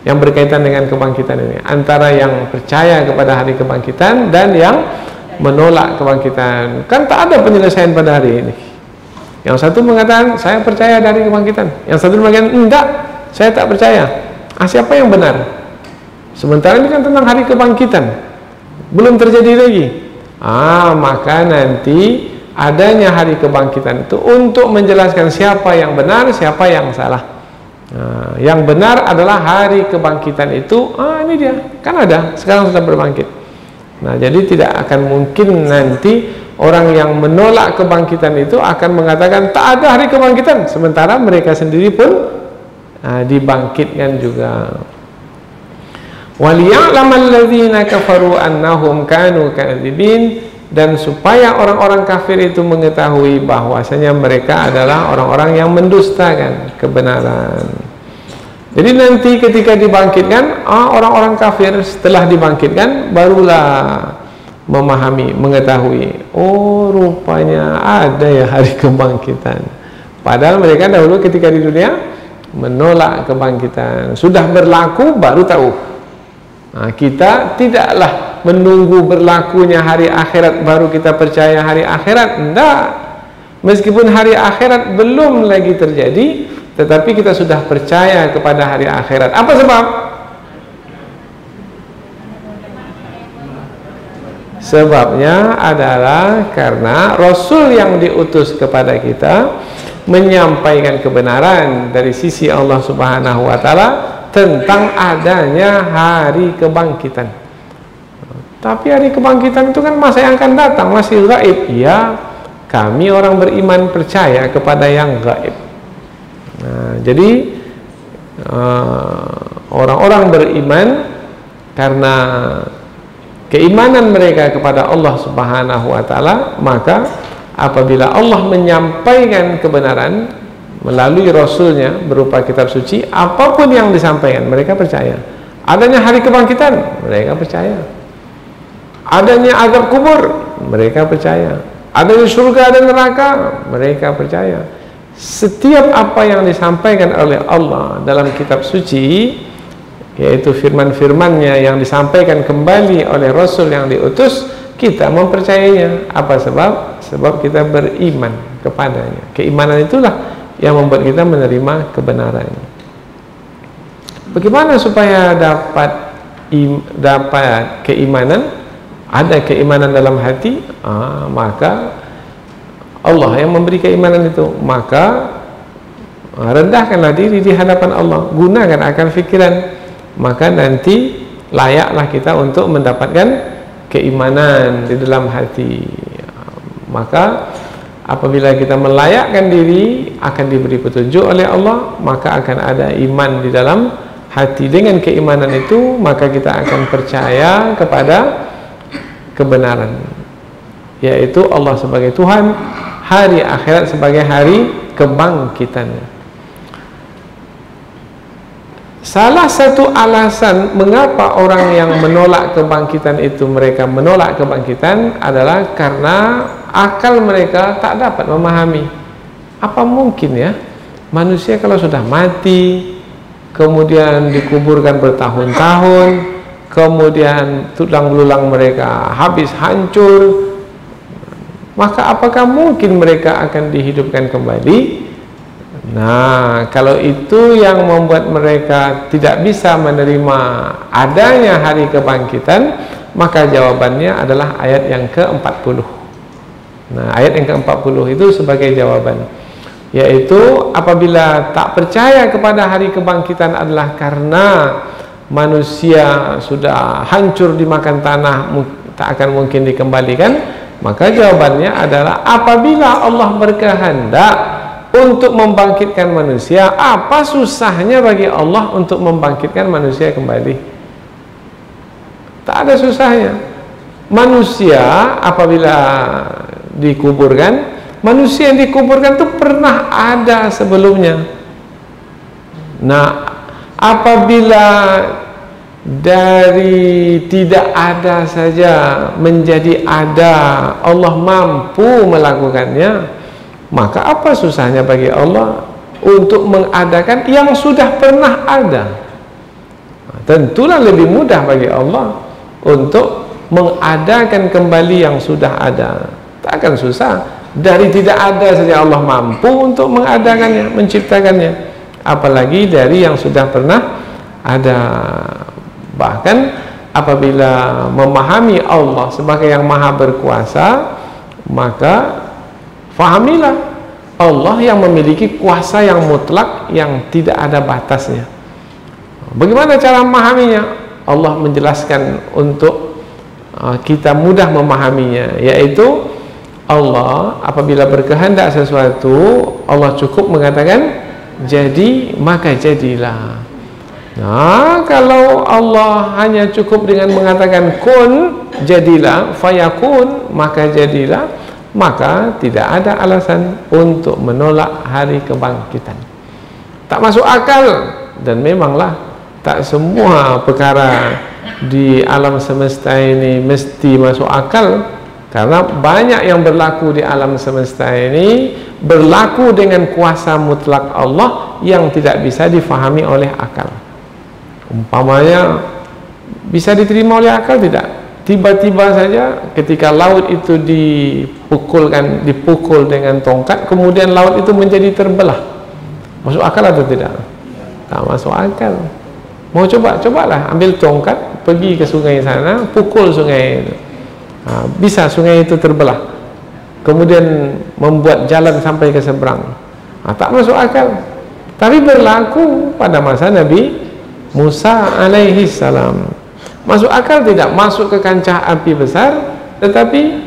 yang berkaitan dengan kebangkitan ini, antara yang percaya kepada hari kebangkitan dan yang menolak kebangkitan. Kan tak ada penyelesaian pada hari ini. Yang satu mengatakan saya percaya dari kebangkitan, yang satu mengatakan enggak, saya tak percaya. Siapa yang benar? Sementara ini kan tentang hari kebangkitan, belum terjadi lagi. Maka nanti adanya hari kebangkitan itu untuk menjelaskan siapa yang benar, siapa yang salah. Yang benar adalah hari kebangkitan itu, ini dia, kan ada, sekarang sudah berbangkit. Nah, jadi tidak akan mungkin nanti orang yang menolak kebangkitan itu akan mengatakan tak ada hari kebangkitan, sementara mereka sendiri pun dibangkitkan juga. Waliya'lamal ladzina kafaru annahum kanu kadzibin, dan supaya orang-orang kafir itu mengetahui bahwasanya mereka adalah orang-orang yang mendustakan kebenaran. Jadi nanti ketika dibangkitkan, orang-orang kafir setelah dibangkitkan barulah memahami, mengetahui, oh rupanya ada ya hari kebangkitan. Padahal mereka dahulu ketika di dunia menolak kebangkitan, sudah berlaku baru tahu. Kita tidaklah menunggu berlakunya hari akhirat baru kita percaya hari akhirat. Tidak. Meskipun hari akhirat belum lagi terjadi, tetapi kita sudah percaya kepada hari akhirat. Apa sebab? Sebabnya adalah karena Rasul yang diutus kepada kita menyampaikan kebenaran dari sisi Allah Subhanahu wa Ta'ala tentang adanya hari kebangkitan. Tapi hari kebangkitan itu kan masa yang akan datang, masih gaib. Ya, kami orang beriman percaya kepada yang gaib. Jadi orang-orang beriman karena keimanan mereka kepada Allah Subhanahu wa Ta'ala, maka apabila Allah menyampaikan kebenaran melalui Rasulnya berupa kitab suci, apapun yang disampaikan mereka percaya. Adanya hari kebangkitan, mereka percaya. Adanya azab kubur, mereka percaya. Adanya surga dan neraka, mereka percaya. Setiap apa yang disampaikan oleh Allah dalam kitab suci, yaitu firman-firmannya yang disampaikan kembali oleh Rasul yang diutus, kita mempercayainya. Apa sebab? Sebab kita beriman kepadanya. Keimanan itulah yang membuat kita menerima kebenaran. Bagaimana supaya dapat keimanan? Ada keimanan dalam hati, maka Allah yang memberi keimanan itu. Maka rendahkanlah diri di hadapan Allah, gunakan akal fikiran, maka nanti layaklah kita untuk mendapatkan keimanan di dalam hati. Maka apabila kita melayakkan diri akan diberi petunjuk oleh Allah, maka akan ada iman di dalam hati. Dengan keimanan itu maka kita akan percaya kepada kebenaran, yaitu Allah sebagai Tuhan, hari akhirat sebagai hari kebangkitan. Salah satu alasan mengapa orang yang menolak kebangkitan itu mereka menolak kebangkitan adalah karena akal mereka tak dapat memahami. Apa mungkin ya manusia kalau sudah mati kemudian dikuburkan bertahun-tahun, kemudian tulang belulang mereka habis hancur, maka apakah mungkin mereka akan dihidupkan kembali? Nah, kalau itu yang membuat mereka tidak bisa menerima adanya hari kebangkitan, maka jawabannya adalah ayat yang ke-40. Nah, ayat yang ke-40 itu sebagai jawaban, yaitu apabila tak percaya kepada hari kebangkitan adalah karena manusia sudah hancur dimakan tanah, tak akan mungkin dikembalikan, maka jawabannya adalah apabila Allah berkehendak untuk membangkitkan manusia, apa susahnya bagi Allah untuk membangkitkan manusia kembali? Tak ada susahnya. manusia apabila dikuburkan, manusia yang dikuburkan itu pernah ada sebelumnya. Nah, apabila dari tidak ada saja menjadi ada, Allah mampu melakukannya, maka apa susahnya bagi Allah untuk mengadakan yang sudah pernah ada? Tentulah lebih mudah bagi Allah untuk mengadakan kembali yang sudah ada. Tak akan susah. Dari tidak ada saja Allah mampu untuk mengadakannya, menciptakannya, apalagi dari yang sudah pernah ada. Bahkan apabila memahami Allah sebagai yang maha berkuasa, maka fahamilah Allah yang memiliki kuasa yang mutlak, yang tidak ada batasnya. Bagaimana cara memahaminya? Allah menjelaskan untuk kita mudah memahaminya, yaitu Allah apabila berkehendak sesuatu, Allah cukup mengatakan jadi, maka jadilah. Nah, kalau Allah hanya cukup dengan mengatakan kun, jadilah, fayakun, maka jadilah, maka tidak ada alasan untuk menolak hari kebangkitan. Tak masuk akal. Dan memanglah tak semua perkara di alam semesta ini mesti masuk akal, karena banyak yang berlaku di alam semesta ini berlaku dengan kuasa mutlak Allah yang tidak bisa difahami oleh akal. Umpamanya bisa diterima oleh akal tidak? Tiba-tiba saja ketika laut itu dipukul dengan tongkat, kemudian laut itu menjadi terbelah. Masuk akal atau tidak? Tak masuk akal. Mau cobalah ambil tongkat, pergi ke sungai sana, pukul sungai itu. Bisa sungai itu terbelah, kemudian membuat jalan sampai ke seberang. Tak masuk akal. Tapi berlaku pada masa Nabi Musa alaihi salam. Masuk akal tidak? Masuk ke kancah api besar, tetapi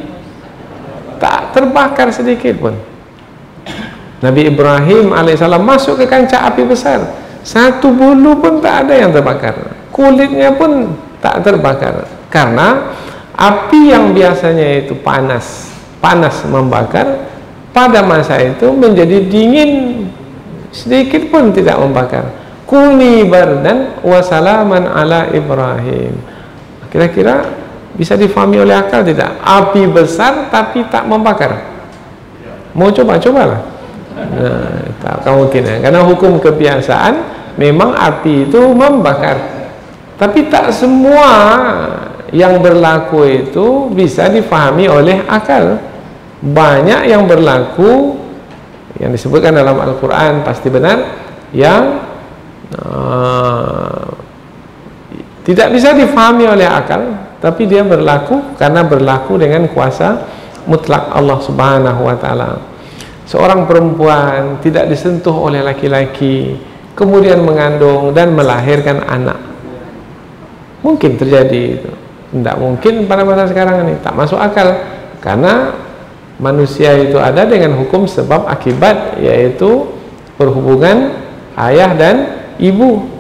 tak terbakar sedikit pun. Nabi Ibrahim alaihissalam masuk ke kancah api besar, satu bulu pun tak ada yang terbakar, kulitnya pun tak terbakar, karena api yang biasanya itu panas membakar, pada masa itu menjadi dingin, sedikit pun tidak membakar. Kuni bardan wa salaman ala Ibrahim. Kira-kira bisa difahami oleh akal tidak? Api besar tapi tak membakar. Mau cobalah. Nah, tak mungkin ya. Karena hukum kebiasaan memang api itu membakar. Tapi tak semua yang berlaku itu bisa difahami oleh akal. Banyak yang berlaku yang disebutkan dalam Al-Quran pasti benar, yang tidak bisa difahami oleh akal, tapi dia berlaku karena berlaku dengan kuasa mutlak Allah Subhanahu wa taala. Seorang perempuan tidak disentuh oleh laki-laki, kemudian mengandung dan melahirkan anak. Mungkin terjadi itu? Tidak mungkin pada masa sekarang ini, tak masuk akal, karena manusia itu ada dengan hukum sebab akibat, yaitu perhubungan ayah dan ibu.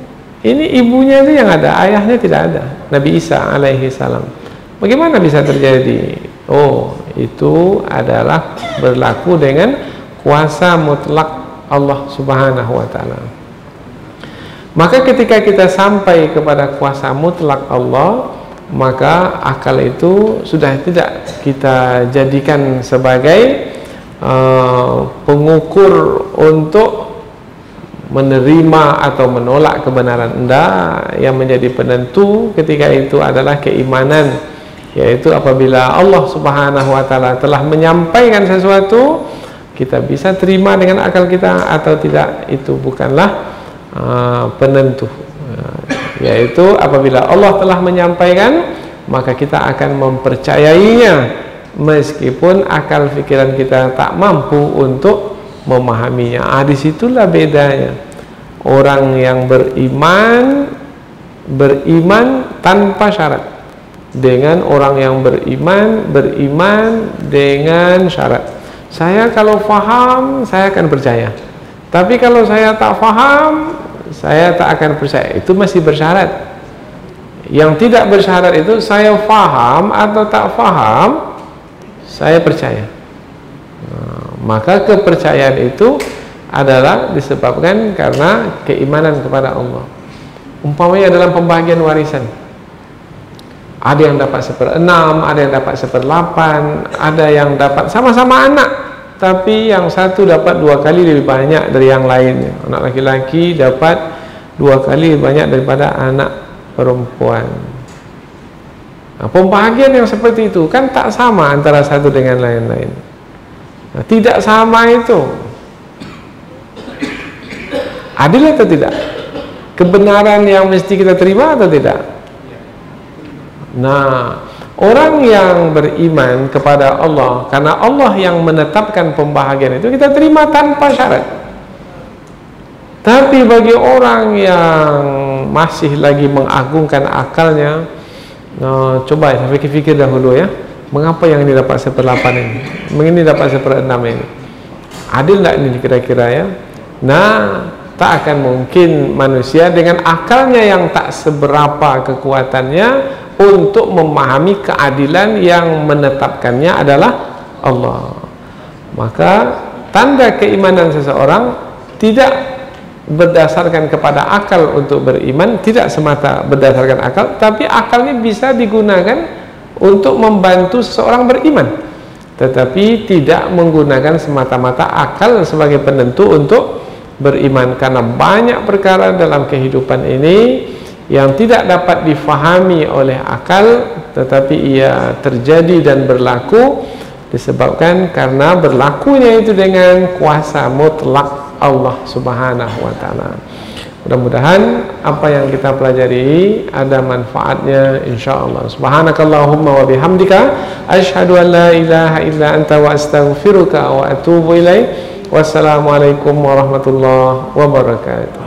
Ini ibunya itu yang ada, ayahnya tidak ada. Nabi Isa alaihi salam. Bagaimana bisa terjadi? Oh, itu adalah berlaku dengan kuasa mutlak Allah Subhanahu wa taala. Maka ketika kita sampai kepada kuasa mutlak Allah, maka akal itu sudah tidak kita jadikan sebagai pengukur untuk menerima atau menolak kebenaran. Enggak, yang menjadi penentu ketika itu adalah keimanan, yaitu apabila Allah Subhanahu wa taala telah menyampaikan sesuatu, kita bisa terima dengan akal kita atau tidak, itu bukanlah penentu. Yaitu apabila Allah telah menyampaikan, maka kita akan mempercayainya meskipun akal pikiran kita tak mampu untuk memahaminya. Disitulah bedanya orang yang beriman tanpa syarat dengan orang yang beriman dengan syarat. Saya kalau faham, saya akan percaya, tapi kalau saya tak faham, saya tak akan percaya. Itu masih bersyarat. Yang tidak bersyahadat itu saya faham atau tak faham, saya percaya. Maka kepercayaan itu adalah disebabkan karena keimanan kepada Allah. Umpamanya dalam pembagian warisan, ada yang dapat 1/6, ada yang dapat 1/8, ada yang dapat sama-sama anak, tapi yang satu dapat 2 kali lebih banyak dari yang lainnya. Anak laki-laki dapat 2 kali lebih banyak daripada anak perempuan. Nah, pembagian yang seperti itu kan tak sama antara satu dengan lain-lain. Nah, tidak sama itu adil atau tidak? Kebenaran yang mesti kita terima atau tidak? Nah, orang yang beriman kepada Allah, karena Allah yang menetapkan pembahagian itu, kita terima tanpa syarat. Tapi bagi orang yang masih lagi mengagungkan akalnya, coba saya fikir-fikir dahulu ya, mengapa yang ini dapat 1/8 ini, ini dapat 1/6 ini, adil tidak ini kira-kira ya? Nah, tak akan mungkin manusia dengan akalnya yang tak seberapa kekuatannya untuk memahami keadilan yang menetapkannya adalah Allah. Maka tanda keimanan seseorang tidak berdasarkan kepada akal untuk beriman, tidak semata berdasarkan akal, tapi akalnya bisa digunakan untuk membantu seseorang beriman, tetapi tidak menggunakan semata-mata akal sebagai penentu untuk beriman. Karena banyak perkara dalam kehidupan ini yang tidak dapat difahami oleh akal, tetapi ia terjadi dan berlaku disebabkan karena berlakunya itu dengan kuasa mutlak Allah Subhanahu wa ta'ala. Mudah-mudahan apa yang kita pelajari ada manfaatnya insyaallah. Subhanakallahumma wa bihamdika asyhadu an la ilaha illa anta wa astaghfiruka wa atubu ilaik. Wassalamualaikum warahmatullahi wabarakatuh.